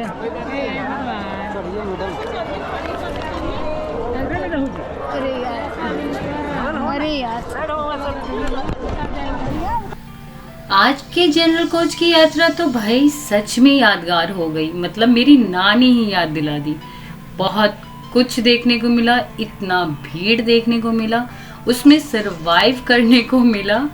आज के general coach की यात्रा तो भाई सच में यादगार हो गई। मतलब मेरी नानी ही याद दिला दी। बहुत कुछ देखने को मिला, इतना भीड़ देखने को मिला, उसमें सरवाइव करने को मिला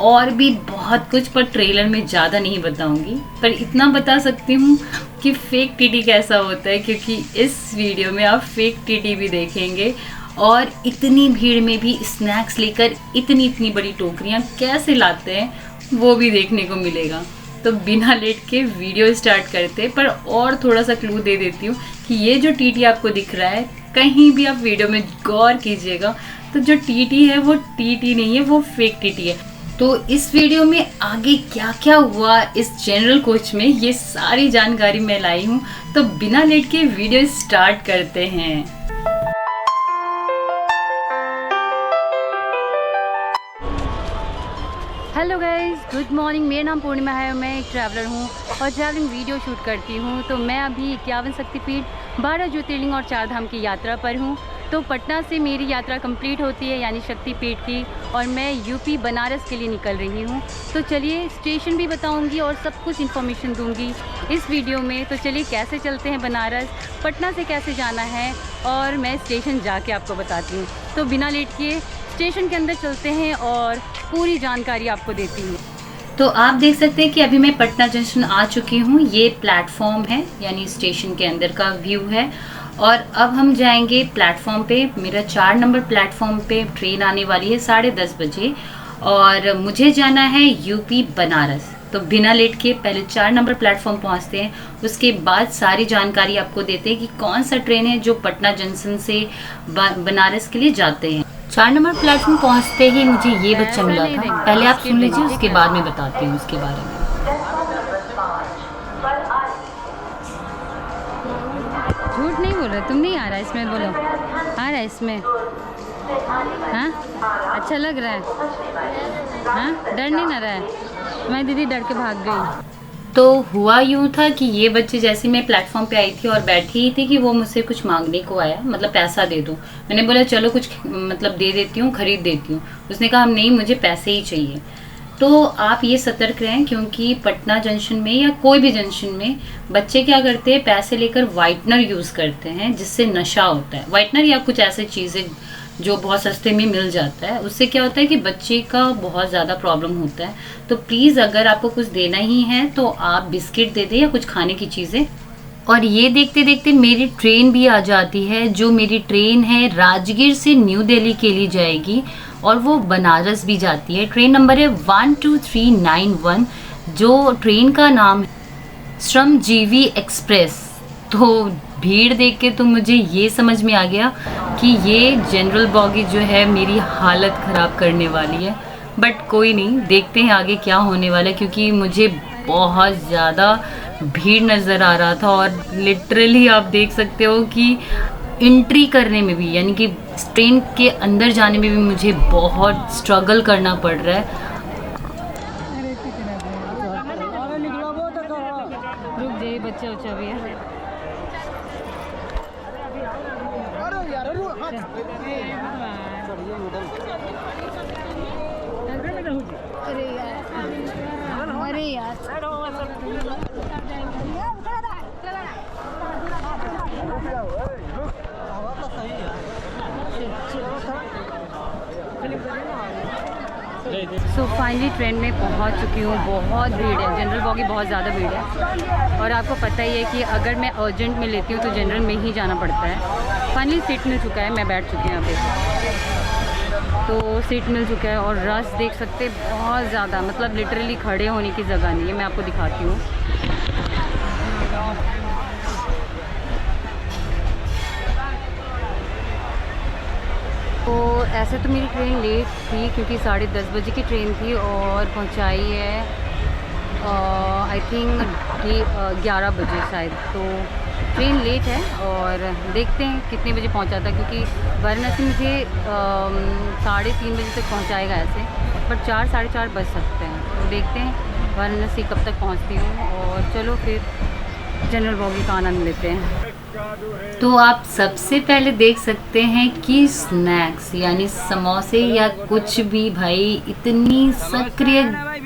और भी बहुत कुछ, पर ट्रेलर में ज़्यादा नहीं बताऊंगी। पर इतना बता सकती हूँ कि फेक टीटी कैसा होता है, क्योंकि इस वीडियो में आप फेक टीटी भी देखेंगे और इतनी भीड़ में भी स्नैक्स लेकर इतनी इतनी बड़ी टोकरियाँ कैसे लाते हैं वो भी देखने को मिलेगा। तो बिना लेट के वीडियो स्टार्ट करते, पर और थोड़ा सा क्लू दे देती हूँ कि ये जो टीटी आपको दिख रहा है, कहीं भी आप वीडियो में गौर कीजिएगा तो जो टीटी है वो टीटी नहीं है, वो फेक टीटी है। तो इस वीडियो में आगे क्या क्या हुआ इस जनरल कोच में, ये सारी जानकारी मैं लाई हूँ। तो बिना लेट के वीडियो स्टार्ट करते हैं। Hello guys, good morning. मेरा नाम पूर्णिमा है, मैं एक ट्रैवलर हूँ और ट्रैवलिंग वीडियो शूट करती हूँ। तो मैं अभी 51 शक्तिपीठ, 12 ज्योतिर्लिंग और 4 धाम की यात्रा पर हूँ। तो पटना से मेरी यात्रा कंप्लीट होती है, यानी शक्तिपीठ की, और मैं यूपी बनारस के लिए निकल रही हूँ। तो चलिए स्टेशन भी बताऊँगी और सब कुछ इन्फॉर्मेशन दूँगी इस वीडियो में। तो चलिए कैसे चलते हैं बनारस, पटना से कैसे जाना है, और मैं स्टेशन जाके आपको बताती हूँ। तो बिना लेट किए स्टेशन के अंदर चलते हैं और पूरी जानकारी आपको देती हूँ। तो आप देख सकते हैं कि अभी मैं पटना जंक्शन आ चुकी हूँ। ये प्लेटफॉर्म है, यानी स्टेशन के अंदर का व्यू है। और अब हम जाएंगे प्लेटफॉर्म पे। मेरा 4 नंबर प्लेटफॉर्म पे ट्रेन आने वाली है 10:30 बजे, और मुझे जाना है यूपी बनारस। तो बिना लेट के पहले 4 नंबर प्लेटफॉर्म पहुँचते हैं, उसके बाद सारी जानकारी आपको देते हैं कि कौन सा ट्रेन है जो पटना जंक्शन से बनारस के लिए जाते हैं। 4 नंबर प्लेटफॉर्म पहुंचते ही मुझे ये बच्चा मिला था। पहले आप सुन लीजिए, उसके बाद में बताती हूँ उसके बारे में। झूठ नहीं बोल रहे तुम, नहीं आ रहा इसमें, बोलो आ रहा है इसमें। हाँ अच्छा लग रहा है, हाँ डर नहीं ना रहा है। मैं दीदी डर के भाग गई। तो हुआ यूँ था कि ये बच्चे, जैसे मैं प्लेटफॉर्म पे आई थी और बैठी ही थी, कि वो मुझसे कुछ मांगने को आया, मतलब पैसा दे दो। मैंने बोला चलो कुछ मतलब दे देती हूँ, खरीद देती हूँ। उसने कहा नहीं, मुझे पैसे ही चाहिए। तो आप ये सतर्क रहें, क्योंकि पटना जंक्शन में या कोई भी जंक्शन में बच्चे क्या करते हैं, पैसे लेकर वाइटनर यूज़ करते हैं, जिससे नशा होता है। वाइटनर या कुछ ऐसी चीज़ें जो बहुत सस्ते में मिल जाता है, उससे क्या होता है कि बच्चे का बहुत ज़्यादा प्रॉब्लम होता है। तो प्लीज़ अगर आपको कुछ देना ही है तो आप बिस्किट दे दें या कुछ खाने की चीज़ें। और ये देखते देखते मेरी ट्रेन भी आ जाती है। जो मेरी ट्रेन है राजगीर से न्यू दिल्ली के लिए जाएगी, और वो बनारस भी जाती है। ट्रेन नंबर है 12391, जो ट्रेन का नाम है श्रमजीवी एक्सप्रेस। तो भीड़ देख के तो मुझे ये समझ में आ गया कि ये जनरल बॉगी जो है मेरी हालत ख़राब करने वाली है। बट कोई नहीं, देखते हैं आगे क्या होने वाला है, क्योंकि मुझे बहुत ज़्यादा भीड़ नज़र आ रहा था। और लिटरली आप देख सकते हो कि एंट्री करने में भी, यानी कि ट्रेन के अंदर जाने में भी मुझे बहुत स्ट्रगल करना पड़ रहा है। रुक जाइए, बच्चा उच्चा भी है। अरे यार सो फाइनली ट्रेन में पहुंच चुकी हूँ। बहुत भीड़ है, जनरल बॉगी बहुत ज़्यादा भीड़ है। और आपको पता ही है कि अगर मैं अर्जेंट में लेती हूँ तो जनरल में ही जाना पड़ता है। फाइनली सीट मिल चुका है, मैं बैठ चुकी हूँ यहाँ पे। तो सीट मिल चुका है और रश देख सकते बहुत ज़्यादा, मतलब लिटरली खड़े होने की जगह नहीं है। मैं आपको दिखाती हूँ। तो ऐसे तो मेरी ट्रेन लेट थी, क्योंकि 10:30 बजे की ट्रेन थी और पहुंचाई है आई थिंक 11 बजे शायद। तो ट्रेन लेट है और देखते हैं कितने बजे पहुंचा था, क्योंकि वाराणसी मुझे 3:30 बजे तक पहुंचाएगा ऐसे, पर 4 साढ़े 4 बज सकते हैं। तो देखते हैं वाराणसी कब तक पहुंचती हूँ। और चलो फिर जनरल बॉगी का आनंद लेते हैं। तो आप सबसे पहले देख सकते हैं कि स्नैक्स यानी समोसे या कुछ भी भाई इतनी सक्रिय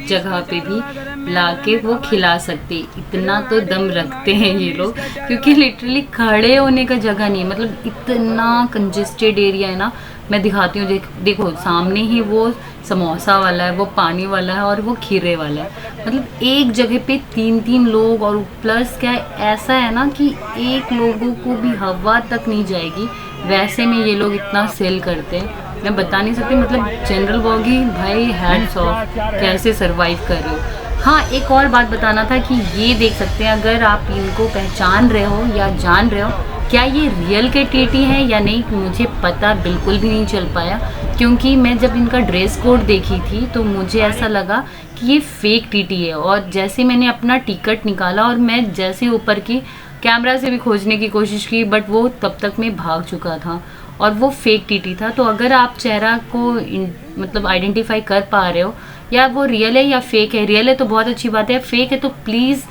जगह पे भी लाके वो खिला सकते, इतना तो दम रखते हैं ये लोग, क्योंकि लिटरली खड़े होने का जगह नहीं है। मतलब इतना कंजेस्टेड एरिया है ना। मैं दिखाती हूँ, देखो सामने ही वो समोसा वाला है, वो पानी वाला है और वो खीरे वाला है। मतलब एक जगह पे 3-3 लोग, और प्लस क्या है, ऐसा है ना कि एक लोगों को भी हवा तक नहीं जाएगी वैसे में ये लोग इतना सेल करते हैं। मैं बता नहीं सकती। मतलब जनरल बॉगी भाई हैट्स ऑफ, कैसे सरवाइव कर रहे हो। हाँ, एक और बात बताना था कि ये देख सकते हैं, अगर आप इनको पहचान रहे हो या जान रहे हो, क्या ये रियल के टीटी हैं या नहीं मुझे पता बिल्कुल भी नहीं चल पाया, क्योंकि मैं जब इनका ड्रेस कोड देखी थी तो मुझे ऐसा लगा कि ये फेक टीटी है। और जैसे मैंने अपना टिकट निकाला और मैं जैसे ऊपर की कैमरा से भी खोजने की कोशिश की, बट वो तब तक मैं भाग चुका था और वो फेक टीटी था। तो अगर आप चेहरा को मतलब आइडेंटिफाई कर पा रहे हो, या वो रियल है या फेक है, रियल है तो बहुत अच्छी बात है, फेक है तो प्लीज़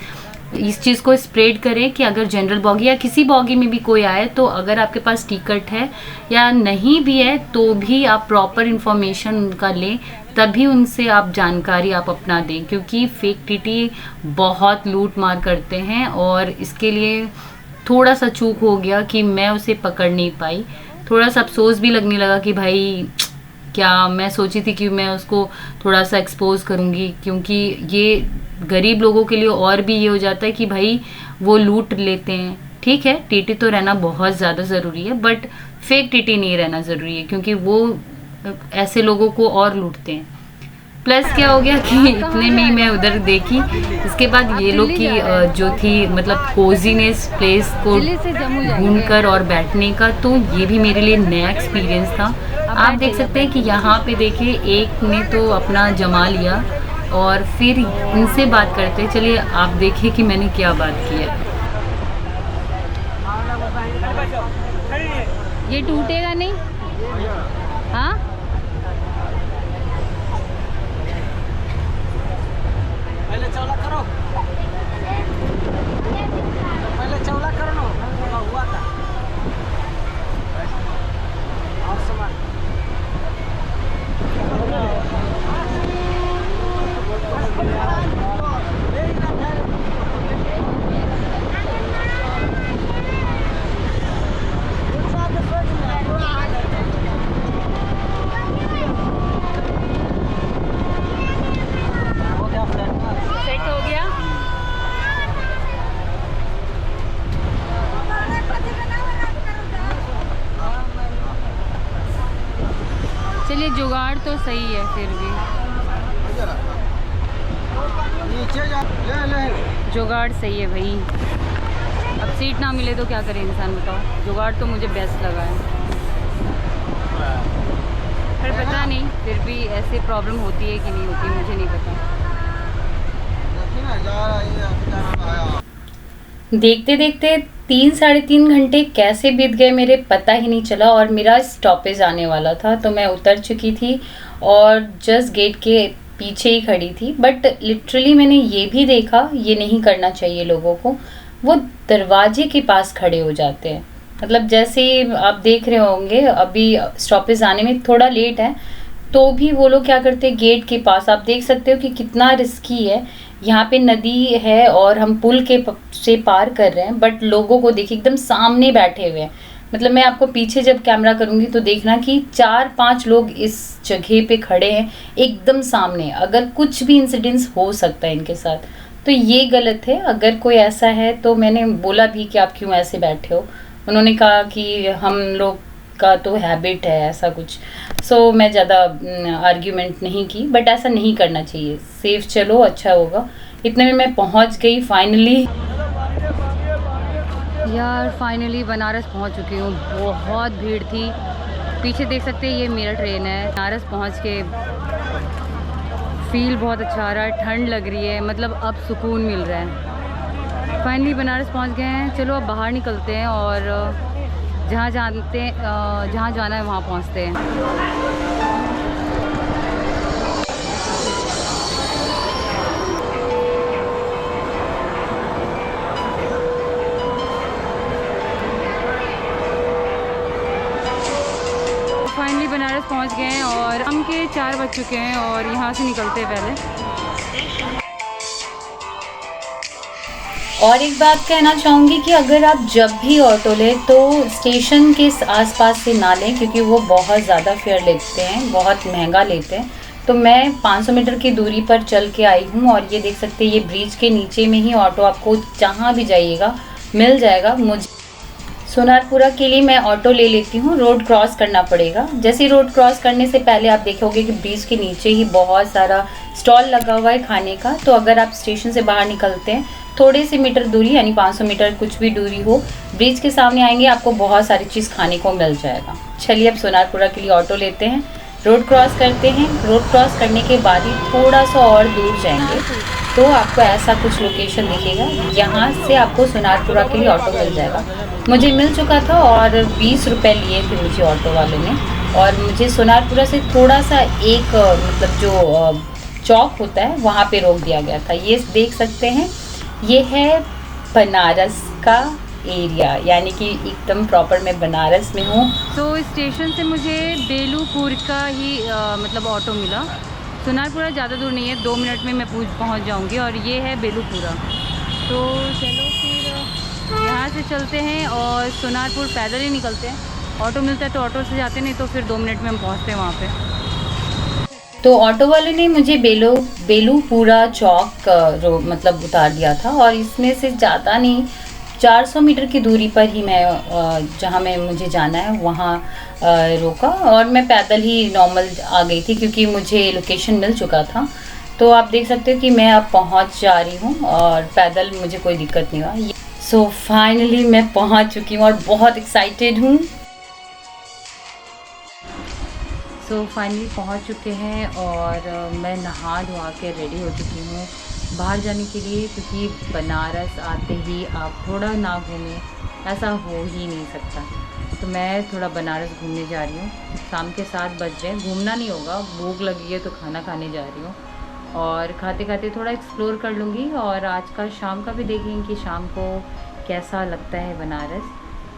इस चीज़ को स्प्रेड करें कि अगर जनरल बॉगी या किसी बॉगी में भी कोई आए तो अगर आपके पास टिकट है या नहीं भी है तो भी आप प्रॉपर इन्फॉर्मेशन उनका लें, तभी उनसे आप जानकारी आप अपना दें, क्योंकि फेक टीटी बहुत लूट मार करते हैं। और इसके लिए थोड़ा सा चूक हो गया कि मैं उसे पकड़ नहीं पाई। थोड़ा सा अफसोस भी लगने लगा कि भाई क्या, मैं सोची थी कि मैं उसको थोड़ा सा एक्सपोज करूँगी, क्योंकि ये गरीब लोगों के लिए और भी ये हो जाता है कि भाई वो लूट लेते हैं। ठीक है, टीटी तो रहना बहुत ज़्यादा ज़रूरी है, बट फेक टीटी नहीं रहना ज़रूरी है, क्योंकि वो ऐसे लोगों को और लूटते हैं। प्लस क्या हो गया कि इतने में ही मैं उधर देखी, इसके बाद ये लोग की जो थी मतलब कोजीनेस प्लेस को घूमकर और बैठने का, तो ये भी मेरे लिए नया एक्सपीरियंस था। आप देख सकते हैं कि यहाँ पे देखिए एक ने तो अपना जमा लिया और फिर इनसे बात करते। चलिए आप देखिए कि मैंने क्या बात की है। ये टूटेगा नहीं? हाँ, पहले चौला करो, पहले चौला करो ना, हुआ था और सामान सेट हो गया। चलिए जुगाड़ तो सही है फिर भी, नीचे जा, ले जुगाड़ सही है भाई। अब सीट ना मिले तो क्या करे इंसान, बताओ। जुगाड़ तो मुझे बेस्ट लगा है, पर पता नहीं फिर भी ऐसे प्रॉब्लम होती है कि नहीं होती, मुझे नहीं पता। देखते देखते 3-3.5 घंटे कैसे बीत गए मेरे पता ही नहीं चला, और मेरा स्टॉपेज आने वाला था तो मैं उतर चुकी थी और जस्ट गेट के पीछे ही खड़ी थी। बट लिटरली मैंने ये भी देखा, ये नहीं करना चाहिए लोगों को, वो दरवाजे के पास खड़े हो जाते हैं। मतलब जैसे आप देख रहे होंगे अभी स्टॉपेज आने में थोड़ा लेट है, तो भी वो लोग क्या करते हैं, गेट के पास। आप देख सकते हो कि कितना रिस्की है। यहाँ पे नदी है और हम पुल के से पार कर रहे हैं, बट लोगों को देखिए एकदम सामने बैठे हुए हैं। मतलब मैं आपको पीछे जब कैमरा करूँगी तो देखना कि 4-5 लोग इस जगह पे खड़े हैं एकदम सामने। अगर कुछ भी इंसिडेंस हो सकता है इनके साथ, तो ये गलत है। अगर कोई ऐसा है तो मैंने बोला भी कि आप क्यों ऐसे बैठे हो, उन्होंने कहा कि हम लोग का तो हैबिट है ऐसा कुछ। सो मैं ज़्यादा आर्ग्यूमेंट नहीं की, बट ऐसा नहीं करना चाहिए। सेफ चलो, अच्छा होगा। इतने में मैं पहुंच गई फाइनली। यार फाइनली बनारस पहुंच चुकी हूँ। बहुत भीड़ थी, पीछे देख सकते हैं ये मेरा ट्रेन है। बनारस पहुंच के फील बहुत अच्छा आ रहा है, ठंड लग रही है, मतलब अब सुकून मिल रहा है। फाइनली बनारस पहुंच गए हैं। चलो अब बाहर निकलते हैं और जहाँ जाना है वहाँ पहुँचते हैं। पहुंच गए हैं और शाम के 4 बज चुके हैं और यहाँ से निकलते हैं पहले। और एक बात कहना चाहूँगी कि अगर आप जब भी ऑटो लें तो स्टेशन के आसपास से ना लें, क्योंकि वो बहुत ज़्यादा फेयर लेते हैं, बहुत महंगा लेते हैं। तो मैं 500 मीटर की दूरी पर चल के आई हूँ और ये देख सकते हैं, ये ब्रिज के नीचे में ही ऑटो आपको जहाँ भी जाइएगा मिल जाएगा। मुझे सोनारपुरा के लिए मैं ऑटो ले लेती हूँ, रोड क्रॉस करना पड़ेगा। जैसे रोड क्रॉस करने से पहले आप देखोगे कि ब्रिज के नीचे ही बहुत सारा स्टॉल लगा हुआ है खाने का। तो अगर आप स्टेशन से बाहर निकलते हैं, थोड़े से मीटर दूरी यानी 500 मीटर कुछ भी दूरी हो, ब्रिज के सामने आएंगे, आपको बहुत सारी चीज़ खाने को मिल जाएगा। चलिए अब सोनारपुरा के लिए ऑटो लेते हैं, रोड क्रॉस करते हैं। रोड क्रॉस करने के बाद ही थोड़ा सा और दूर जाएंगे तो आपको ऐसा कुछ लोकेशन दिखेगा, यहाँ से आपको सोनारपुरा के लिए ऑटो मिल जाएगा। मुझे मिल चुका था और 20 रुपये लिए थे मुझे ऑटो वाले ने, और मुझे सोनारपुरा से थोड़ा सा एक मतलब जो चौक होता है वहाँ पे रोक दिया गया था। ये देख सकते हैं, ये है बनारस का एरिया, यानी कि एकदम प्रॉपर मैं बनारस में हूँ। तो स्टेशन से मुझे बेलूपुर का ही मतलब ऑटो मिला। सोनारपुरा ज़्यादा दूर नहीं है, 2 मिनट में मैं पहुँच जाऊँगी और ये है बेलूपुरा। तो चलो फिर यहाँ से चलते हैं और सोनारपुर पैदल ही निकलते हैं। ऑटो मिलता है तो ऑटो से जाते, नहीं तो फिर 2 मिनट में हम पहुँचते हैं वहाँ पे। तो ऑटो वाले ने मुझे बेलूपुरा चौक मतलब उतार दिया था, और इसमें से ज़्यादा नहीं 400 मीटर की दूरी पर ही मैं जहाँ मैं मुझे जाना है वहाँ रोका, और मैं पैदल ही नॉर्मल आ गई थी क्योंकि मुझे लोकेशन मिल चुका था। तो आप देख सकते हो कि मैं अब पहुँच जा रही हूँ और पैदल मुझे कोई दिक्कत नहीं हुआ। सो फाइनली मैं पहुँच चुकी हूँ और बहुत एक्साइटेड हूँ। सो फाइनली पहुंच चुके हैं और मैं नहा धोआ के रेडी हो चुकी हूँ बाहर जाने के लिए, क्योंकि बनारस आते ही आप थोड़ा ना घूमें ऐसा हो ही नहीं सकता। तो मैं थोड़ा बनारस घूमने जा रही हूँ। शाम के 7 बज रहे हैं, घूमना नहीं होगा, भूख लगी है तो खाना खाने जा रही हूँ और खाते खाते थोड़ा एक्सप्लोर कर लूँगी। और आज का शाम का भी देखेंगे कि शाम को कैसा लगता है बनारस।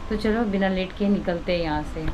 तो चलो बिना लेट के निकलते हैं यहाँ से।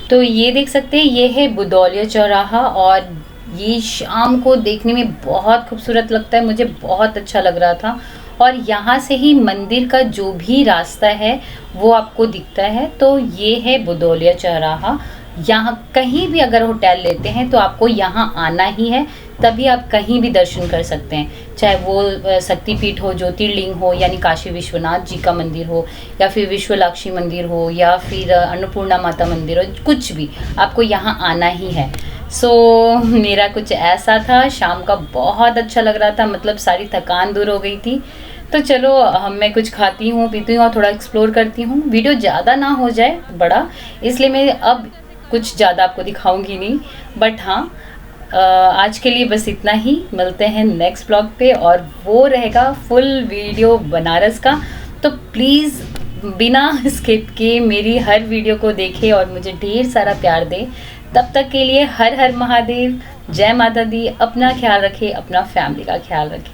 तो ये देख सकते हैं, ये है बुदौलिया चौराहा और ये शाम को देखने में बहुत खूबसूरत लगता है, मुझे बहुत अच्छा लग रहा था। और यहाँ से ही मंदिर का जो भी रास्ता है वो आपको दिखता है। तो ये है बुदौलिया चौराहा। यहाँ कहीं भी अगर होटल लेते हैं तो आपको यहाँ आना ही है, तभी आप कहीं भी दर्शन कर सकते हैं, चाहे वो शक्तिपीठ हो, ज्योतिर्लिंग हो यानी काशी विश्वनाथ जी का मंदिर हो, या फिर विश्वलाक्षी मंदिर हो, या फिर अन्नपूर्णा माता मंदिर हो, कुछ भी आपको यहाँ आना ही है। सो मेरा कुछ ऐसा था, शाम का बहुत अच्छा लग रहा था, मतलब सारी थकान दूर हो गई थी। तो चलो मैं कुछ खाती हूँ, पीती हूँ और थोड़ा एक्सप्लोर करती हूँ। वीडियो ज़्यादा ना हो जाए बड़ा, इसलिए मैं अब कुछ ज़्यादा आपको दिखाऊंगी नहीं, बट हाँ आज के लिए बस इतना ही। मिलते हैं नेक्स्ट ब्लॉग पे और वो रहेगा फुल वीडियो बनारस का। तो प्लीज़ बिना स्किप के मेरी हर वीडियो को देखें और मुझे ढेर सारा प्यार दें। तब तक के लिए हर हर महादेव, जय माता दी। अपना ख्याल रखें, अपना फैमिली का ख्याल रखें।